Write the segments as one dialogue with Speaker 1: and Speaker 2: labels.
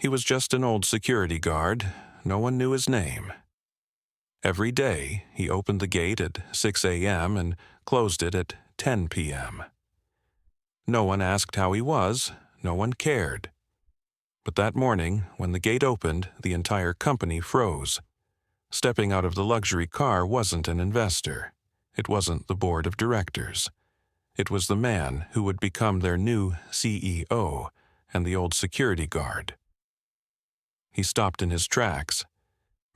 Speaker 1: He was just an old security guard. No one knew his name. Every day, he opened the gate at 6 a.m. and closed it at 10 p.m. No one asked how he was. No one cared. But that morning, when the gate opened, the entire company froze. Stepping out of the luxury car wasn't an investor. It wasn't the board of directors. It was the man who would become their new CEO and the old security guard. He stopped in his tracks,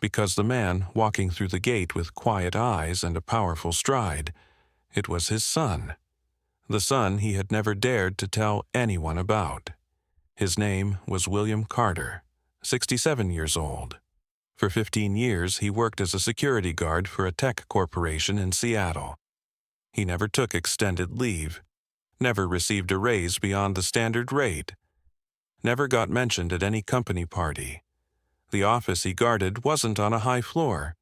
Speaker 1: because the man walking through the gate with quiet eyes and a powerful stride, it was his son, the son he had never dared to tell anyone about. His name was William Carter, 67 years old. For 15 years, he worked as a security guard for a tech corporation in Seattle. He never took extended leave, never received a raise beyond the standard rate, never got mentioned at any company party. The office he guarded wasn't on a high floor.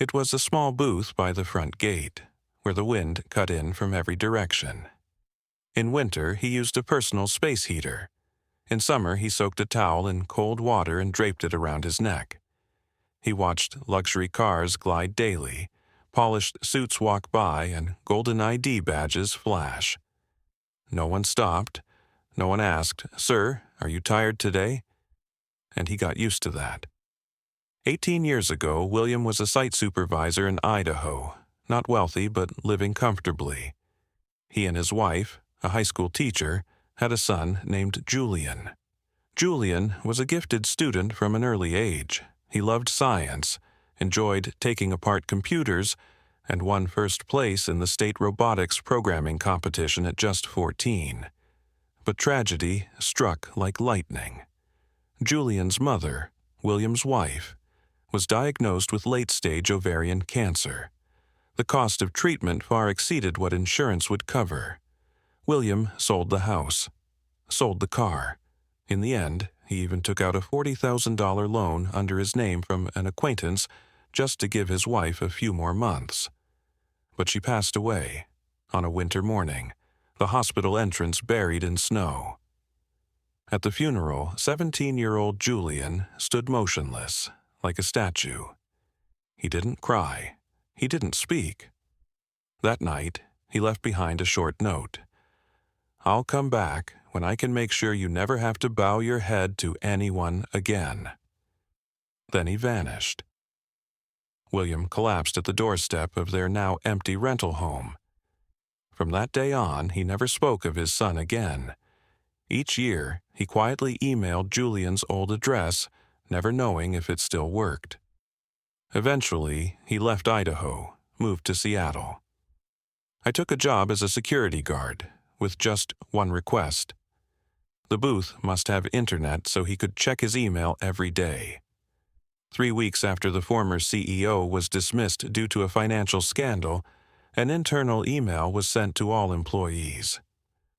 Speaker 1: It was a small booth by the front gate, where the wind cut in from every direction. In winter, he used a personal space heater. In summer, he soaked a towel in cold water and draped it around his neck. He watched luxury cars glide daily, polished suits walk by, and golden ID badges flash. No one stopped. No one asked, "Sir, are you tired today?" And he got used to that. 18 years ago, William was a site supervisor in Idaho, not wealthy but living comfortably. He and his wife, a high school teacher, had a son named Julian. Julian was a gifted student from an early age. He loved science, enjoyed taking apart computers, and won first place in the state robotics programming competition at just 14. But tragedy struck like lightning. Julian's mother, William's wife, was diagnosed with late-stage ovarian cancer. The cost of treatment far exceeded what insurance would cover. William sold the house, sold the car. In the end, he even took out a $40,000 loan under his name from an acquaintance just to give his wife a few more months. But she passed away on a winter morning, the hospital entrance buried in snow. At the funeral, 17-year-old Julian stood motionless, like a statue. He didn't cry. He didn't speak. That night, he left behind a short note. "I'll come back when I can make sure you never have to bow your head to anyone again." Then he vanished. William collapsed at the doorstep of their now empty rental home. From that day on, he never spoke of his son again. Each year, he quietly emailed Julian's old address, never knowing if it still worked. Eventually, he left Idaho, moved to Seattle. I took a job as a security guard, with just one request. The booth must have internet so he could check his email every day. 3 weeks after the former CEO was dismissed due to a financial scandal, an internal email was sent to all employees.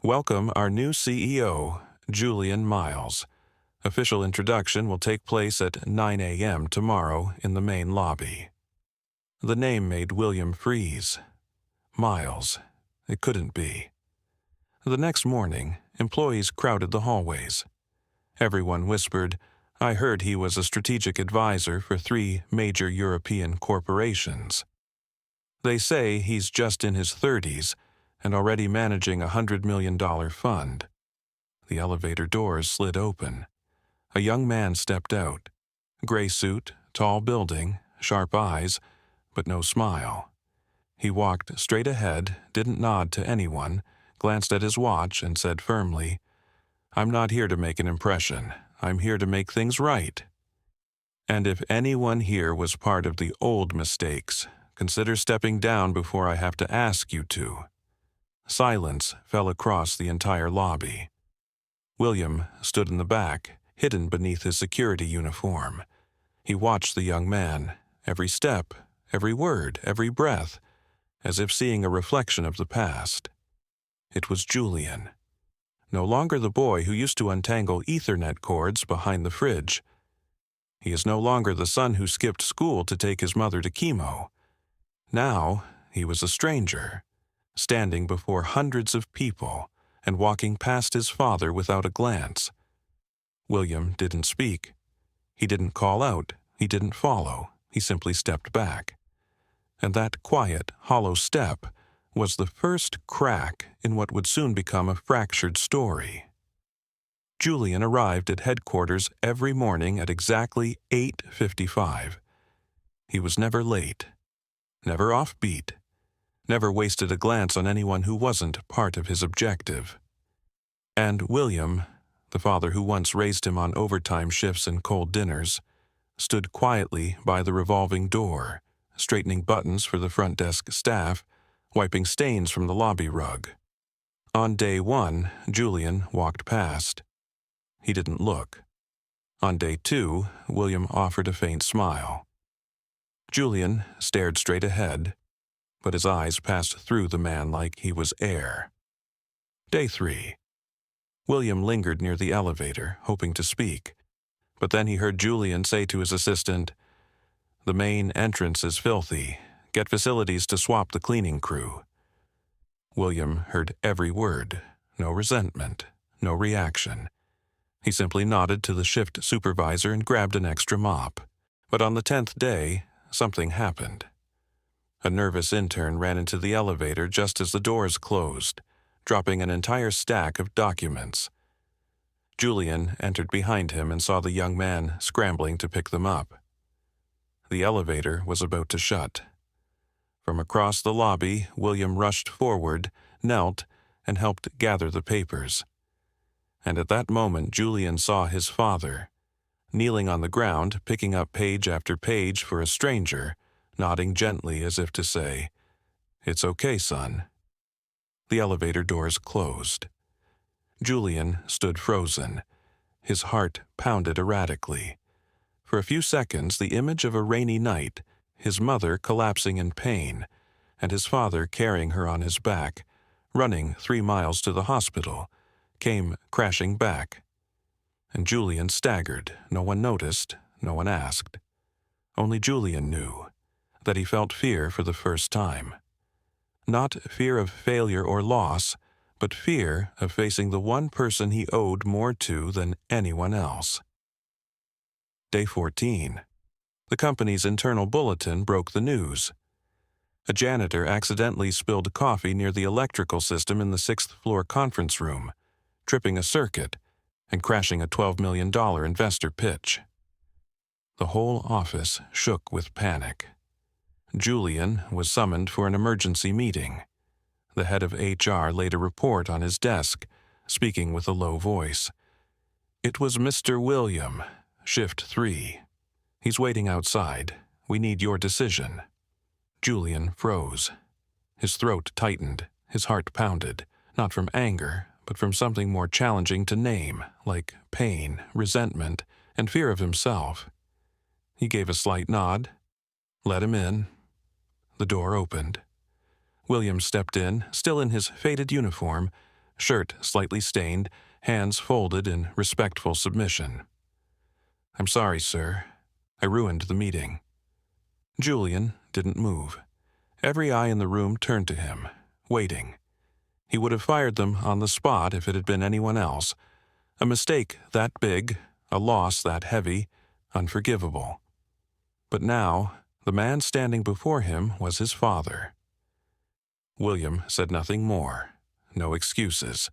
Speaker 1: "Welcome our new CEO, Julian Miles. Official introduction will take place at 9 a.m. tomorrow in the main lobby." The name made William freeze. Miles. It couldn't be. The next morning, employees crowded the hallways. Everyone whispered, "I heard he was a strategic advisor for 3 major European corporations. They say he's just in his 30s and already managing a $100 million fund." The elevator doors slid open. A young man stepped out. Gray suit, tall building, sharp eyes, but no smile. He walked straight ahead, didn't nod to anyone, glanced at his watch and said firmly, "I'm not here to make an impression. I'm here to make things right. And if anyone here was part of the old mistakes, consider stepping down before I have to ask you to." Silence fell across the entire lobby. William stood in the back, hidden beneath his security uniform. He watched the young man, every step, every word, every breath, as if seeing a reflection of the past. It was Julian. No longer the boy who used to untangle Ethernet cords behind the fridge. He is no longer the son who skipped school to take his mother to chemo. Now he was a stranger, standing before hundreds of people and walking past his father without a glance. William didn't speak. He didn't call out. He didn't follow. He simply stepped back. And that quiet, hollow step was the first crack in what would soon become a fractured story. Julian arrived at headquarters every morning at exactly 8:55. He was never late, never offbeat, never wasted a glance on anyone who wasn't part of his objective. And William, the father who once raised him on overtime shifts and cold dinners, stood quietly by the revolving door, straightening buttons for the front desk staff, wiping stains from the lobby rug. On day 1, Julian walked past. He didn't look. On day 2, William offered a faint smile. Julian stared straight ahead, but his eyes passed through the man like he was air. Day 3. William lingered near the elevator, hoping to speak, but then he heard Julian say to his assistant, "The main entrance is filthy. Get facilities to swap the cleaning crew." William heard every word, no resentment, no reaction. He simply nodded to the shift supervisor and grabbed an extra mop. But on the 10th day, something happened. A nervous intern ran into the elevator just as the doors closed, dropping an entire stack of documents. Julian entered behind him and saw the young man scrambling to pick them up. The elevator was about to shut. From across the lobby, William rushed forward, knelt, and helped gather the papers. And at that moment, Julian saw his father, kneeling on the ground, picking up page after page for a stranger, nodding gently as if to say, "It's okay, son." The elevator doors closed. Julian stood frozen. His heart pounded erratically. For a few seconds, the image of a rainy night, his mother collapsing in pain, and his father carrying her on his back, running 3 miles to the hospital, came crashing back. And Julian staggered. No one noticed, no one asked. Only Julian knew that he felt fear for the first time. Not fear of failure or loss, but fear of facing the one person he owed more to than anyone else. Day 14. The company's internal bulletin broke the news. A janitor accidentally spilled coffee near the electrical system in the 6th floor conference room, tripping a circuit and crashing a $12 million investor pitch. The whole office shook with panic. Julian was summoned for an emergency meeting. The head of HR laid a report on his desk, speaking with a low voice. "It was Mr. William, shift 3. He's waiting outside. We need your decision." Julian froze. His throat tightened, his heart pounded, not from anger, but from something more challenging to name, like pain, resentment, and fear of himself. He gave a slight nod. Let him in. The door opened. William stepped in, still in his faded uniform, shirt slightly stained, hands folded in respectful submission. "I'm sorry, sir. I ruined the meeting." Julian didn't move. Every eye in the room turned to him, waiting. He would have fired them on the spot if it had been anyone else. A mistake that big, a loss that heavy, unforgivable. But now, the man standing before him was his father. William said nothing more, no excuses.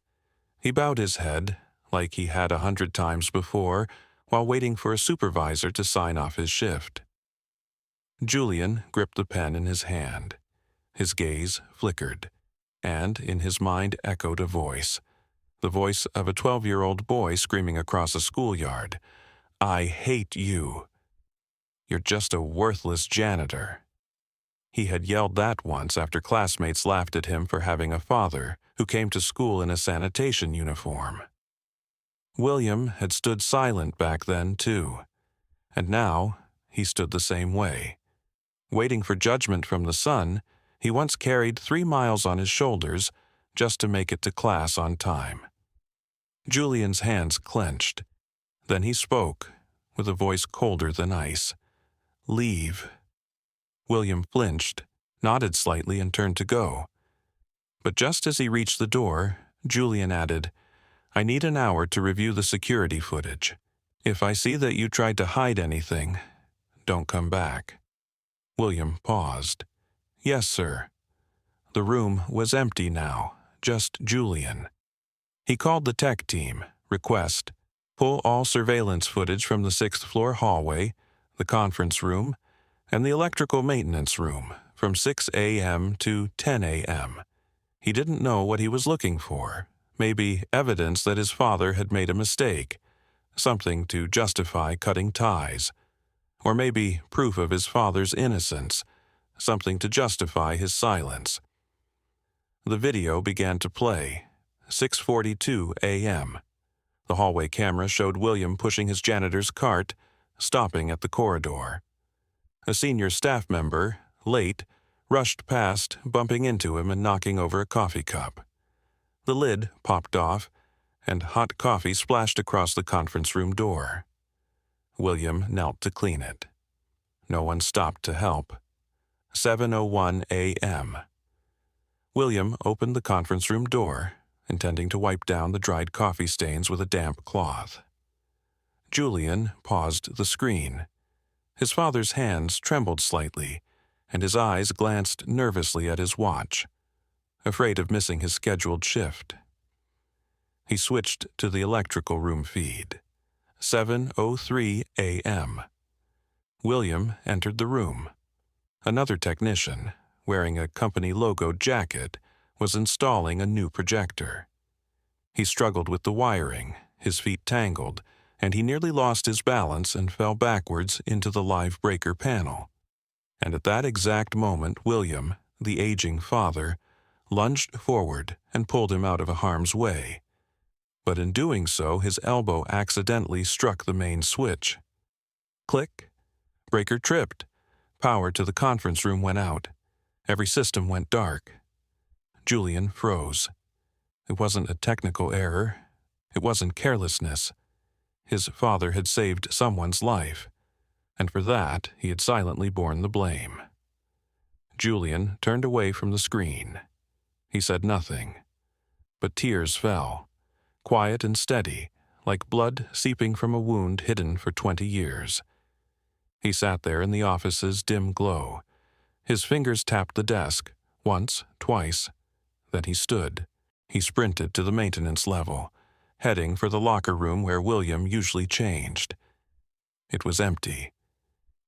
Speaker 1: He bowed his head, like he had 100 times before, while waiting for a supervisor to sign off his shift. Julian gripped the pen in his hand. His gaze flickered, and in his mind echoed a voice, the voice of a 12-year-old boy screaming across a schoolyard. "I hate you. You're just a worthless janitor." He had yelled that once after classmates laughed at him for having a father who came to school in a sanitation uniform. William had stood silent back then, too, and now he stood the same way. Waiting for judgment from the son, he once carried 3 miles on his shoulders just to make it to class on time. Julian's hands clenched. Then he spoke, with a voice colder than ice. "Leave." William flinched, nodded slightly, and turned to go. But just as he reached the door, Julian added, "I need an hour to review the security footage. If I see that you tried to hide anything, don't come back." William paused. "Yes, sir." The room was empty now, just Julian. He called the tech team, request, pull all surveillance footage from the 6th floor hallway, the conference room, and the electrical maintenance room from 6 a.m. to 10 a.m. He didn't know what he was looking for. Maybe evidence that his father had made a mistake, something to justify cutting ties. Or maybe proof of his father's innocence, something to justify his silence. The video began to play. 6:42 a.m. The hallway camera showed William pushing his janitor's cart, stopping at the corridor. A senior staff member, late, rushed past, bumping into him and knocking over a coffee cup. The lid popped off, and hot coffee splashed across the conference room door. William knelt to clean it. No one stopped to help. 7:01 a.m. William opened the conference room door, intending to wipe down the dried coffee stains with a damp cloth. Julian paused the screen. His father's hands trembled slightly, and his eyes glanced nervously at his watch, afraid of missing his scheduled shift. He switched to the electrical room feed. 7:03 a.m. William entered the room. Another technician, wearing a company logo jacket, was installing a new projector. He struggled with the wiring, his feet tangled, and he nearly lost his balance and fell backwards into the live breaker panel. And at that exact moment, William, the aging father, lunged forward and pulled him out of harm's way. But in doing so, his elbow accidentally struck the main switch. Click. Breaker tripped. Power to the conference room went out. Every system went dark. Julian froze. It wasn't a technical error. It wasn't carelessness. His father had saved someone's life, and for that he had silently borne the blame. Julian turned away from the screen. He said nothing, but tears fell, quiet and steady, like blood seeping from a wound hidden for 20 years. He sat there in the office's dim glow. His fingers tapped the desk, once, twice. Then he stood. He sprinted to the maintenance level, heading for the locker room where William usually changed. It was empty.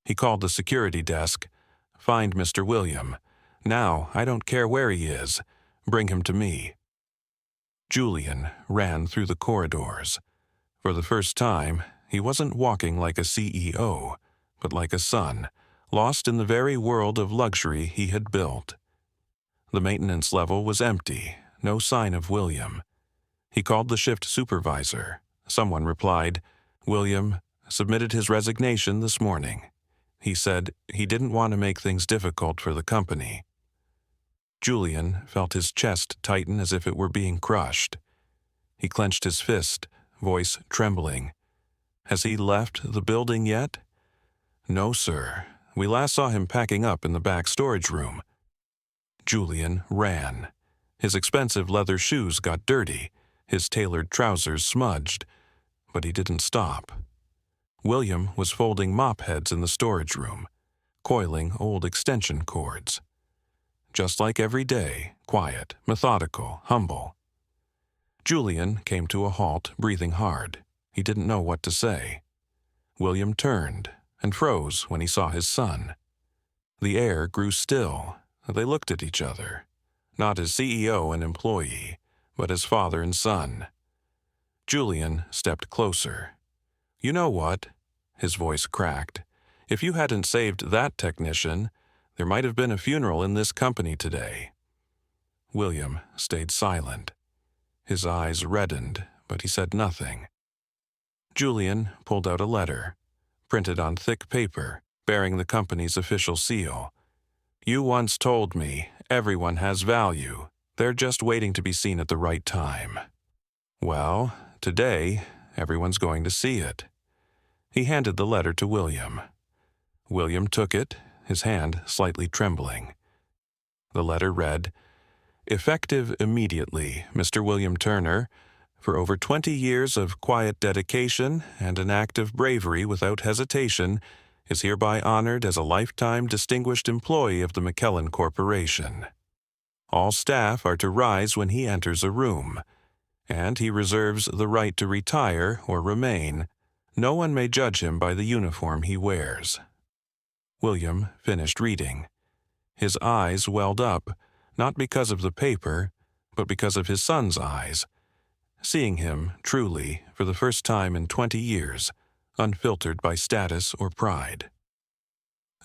Speaker 1: He called the security desk. "Find Mr. William. Now, I don't care where he is. Bring him to me." Julian ran through the corridors. For the first time, he wasn't walking like a CEO, but like a son, lost in the very world of luxury he had built. The maintenance level was empty, no sign of William. He called the shift supervisor. Someone replied, "William submitted his resignation this morning. He said he didn't want to make things difficult for the company." Julian felt his chest tighten as if it were being crushed. He clenched his fist, voice trembling. "Has he left the building yet?" "No, sir. We last saw him packing up in the back storage room." Julian ran. His expensive leather shoes got dirty, his tailored trousers smudged, but he didn't stop. William was folding mop heads in the storage room, coiling old extension cords. Just like every day, quiet, methodical, humble. Julian came to a halt, breathing hard. He didn't know what to say. William turned and froze when he saw his son. The air grew still. They looked at each other, not as CEO and employee, but as father and son. Julian stepped closer. "You know what?" His voice cracked. "If you hadn't saved that technician, there might have been a funeral in this company today." William stayed silent. His eyes reddened, but he said nothing. Julian pulled out a letter, printed on thick paper, bearing the company's official seal. "You once told me everyone has value. They're just waiting to be seen at the right time. Well, today, everyone's going to see it." He handed the letter to William. William took it, his hand slightly trembling. The letter read, "Effective immediately, Mr. William Turner, For over 20 years of quiet dedication and an act of bravery without hesitation, is hereby honored as a lifetime distinguished employee of the McKellen Corporation. All staff are to rise when he enters a room, and he reserves the right to retire or remain. No one may judge him by the uniform he wears. William finished reading. His eyes welled up, not because of the paper, but because of his son's eyes, seeing him, truly, for the first time in 20 years, unfiltered by status or pride.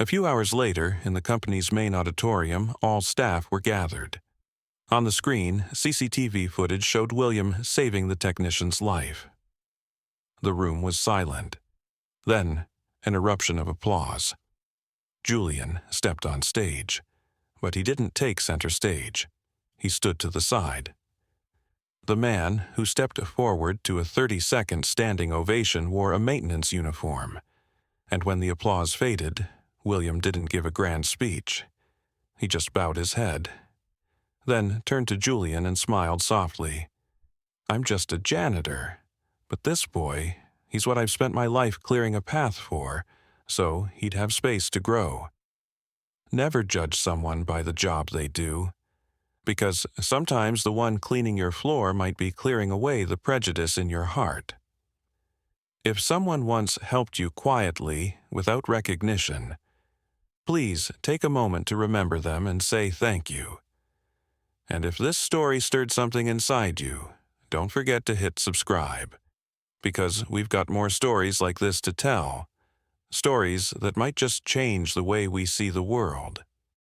Speaker 1: A few hours later, in the company's main auditorium, all staff were gathered. On the screen, CCTV footage showed William saving the technician's life. The room was silent. Then, an eruption of applause. Julian stepped on stage, but he didn't take center stage. He stood to the side. The man who stepped forward to a 30-second standing ovation wore a maintenance uniform, and when the applause faded, William didn't give a grand speech. He just bowed his head, then turned to Julian and smiled softly. "I'm just a janitor, but this boy, he's what I've spent my life clearing a path for, so he'd have space to grow." Never judge someone by the job they do, because sometimes the one cleaning your floor might be clearing away the prejudice in your heart. If someone once helped you quietly, without recognition, please take a moment to remember them and say thank you. And if this story stirred something inside you, don't forget to hit subscribe, because we've got more stories like this to tell, stories that might just change the way we see the world.